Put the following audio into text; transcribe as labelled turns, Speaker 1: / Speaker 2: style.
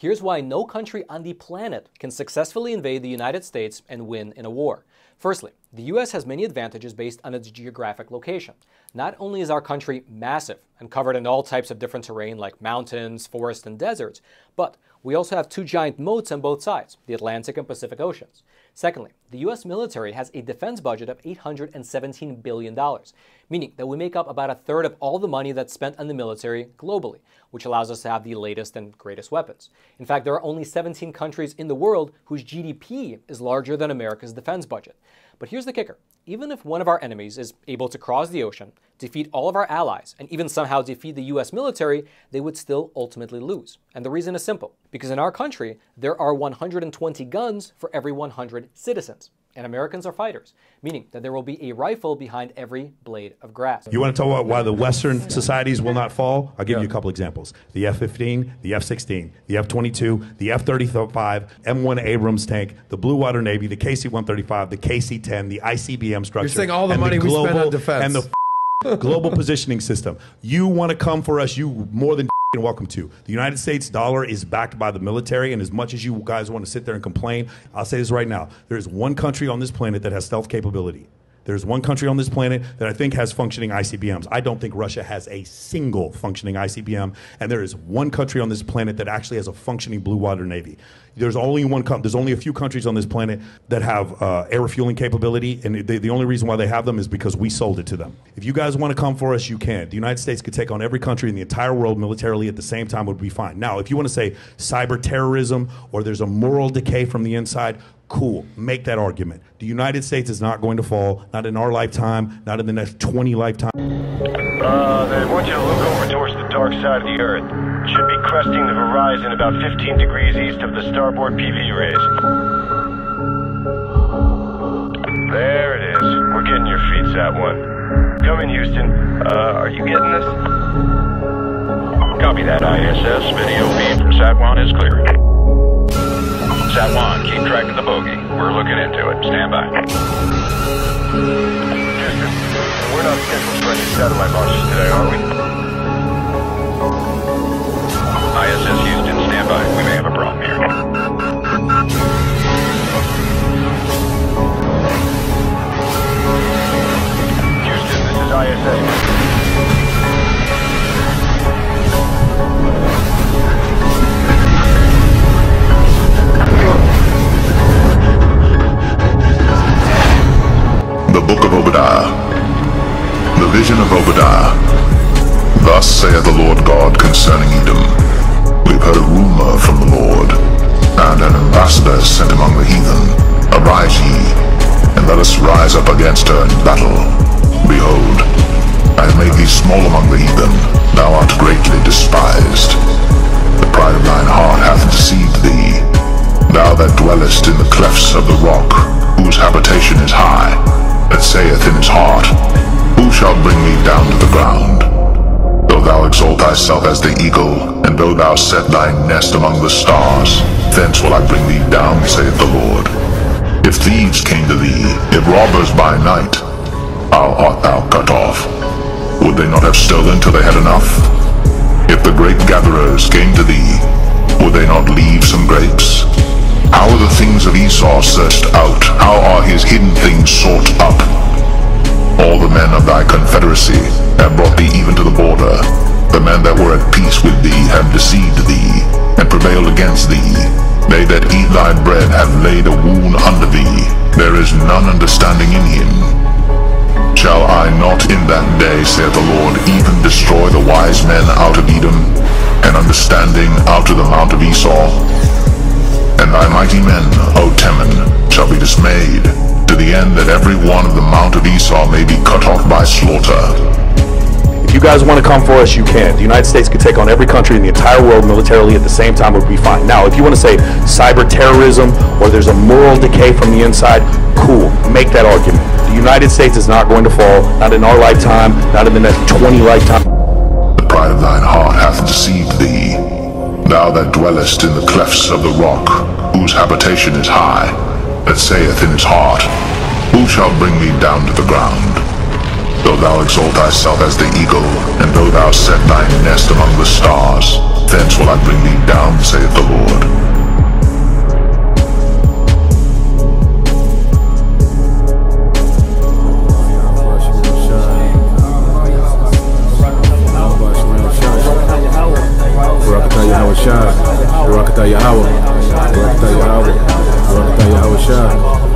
Speaker 1: Here's why no country on the planet can successfully invade the United States and win in a war. Firstly, the US has many advantages based on its geographic location. Not only is our country massive and covered in all types of different terrain like mountains, forests, and deserts, but we also have two giant moats on both sides, the Atlantic and Pacific Oceans. Secondly, the US military has a defense budget of $817 billion, meaning that we make up about a third of all the money that's spent on the military globally, which allows us to have the latest and greatest weapons. In fact, there are only 17 countries in the world whose GDP is larger than America's defense budget. But here's the kicker. Even if one of our enemies is able to cross the ocean, defeat all of our allies, and even somehow defeat the US military, they would still ultimately lose. And the reason is simple. Because in our country, there are 120 guns for every 100 citizens. And Americans are fighters, meaning that there will be a rifle behind every blade of grass.
Speaker 2: You want to talk about why the Western societies will not fall? I'll give you a couple examples. The F-15, the F-16, the F-22, the F-35, M1 Abrams tank, the Blue Water Navy, the KC-135, the KC-10, the ICBM structure.
Speaker 3: You're saying all the money we spend on defense.
Speaker 2: And the global positioning system. You want to come for us, you more than welcome to. The United States dollar is backed by the military, and as much as you guys want to sit there and complain, I'll say this right now. There is one country on this planet that has stealth capability. There's one country on this planet that I think has functioning ICBMs. I don't think Russia has a single functioning ICBM, and there is one country on this planet that actually has a functioning blue water navy. There's only a few countries on this planet that have air refueling capability, and the only reason why they have them is because we sold it to them. If you guys want to come for us, you can. The United States could take on every country in the entire world militarily at the same time, would be fine. Now, if you want to say cyber terrorism or there's a moral decay from the inside, cool, make that argument. The United States is not going to fall, not in our lifetime, not in the next 20 lifetimes.
Speaker 4: They want you to look over towards the dark side of the Earth. It should be cresting the horizon about 15 degrees east of the starboard PV rays. There it is. We're getting your feet, Sat-1. Come in, Houston. Are you getting this?
Speaker 5: Copy that, ISS. Video feed from Sat-1 is clear. Sat-1, keep tracking the bogey. We're looking into it. Stand by.
Speaker 4: Houston, we're not scheduled for any satellite launches today, are we?
Speaker 5: ISS Houston, stand by. We may have a problem here.
Speaker 4: Houston, this is ISS.
Speaker 6: The Book of Obadiah. The vision of Obadiah. Thus saith the Lord God concerning Edom. We've heard a rumor from the Lord, and an ambassador is sent among the heathen. Arise ye, and let us rise up against her in battle. Behold, I have made thee small among the heathen. Thou art greatly despised. The pride of thine heart hath deceived thee. Thou that dwellest in the clefts of the rock, whose habitation is high, that saith in his heart, who shall bring me down to the ground? Though thou exalt thyself as the eagle, and though thou set thy nest among the stars, thence will I bring thee down, saith the Lord. If thieves came to thee, if robbers by night, how art thou cut off? Would they not have stolen till they had enough? If the grape gatherers came to thee, would they not leave some grapes? How are the things of Esau searched out? How are his hidden things sought up? All the men of thy confederacy have brought thee even to the border. The men that were at peace with thee have deceived thee, and prevailed against thee. They that eat thy bread have laid a wound under thee. There is none understanding in him. Shall I not in that day, saith the Lord, even destroy the wise men out of Edom, and understanding out of the mount of Esau? And thy mighty men, O Teman, shall be dismayed, to the end that every one of the mount of Esau may be cut off by slaughter.
Speaker 2: If you guys want to come for us, you can. The United States could take on every country in the entire world militarily at the same time, would be fine. Now, if you want to say cyber terrorism or there's a moral decay from the inside, cool, make that argument. The United States is not going to fall, not in our lifetime, not in the next 20 lifetimes.
Speaker 6: The pride of thine heart hath deceived thee. Thou that dwellest in the clefts of the rock, whose habitation is high, that saith in his heart, who shall bring me down to the ground? Though thou exalt thyself as the eagle, and though thou set thy nest among the stars, thence will I bring thee down, saith the Lord.
Speaker 3: Shah. Barakatah Yahweh. Barakatah Yahweh. Barakatah Yahweh Shah.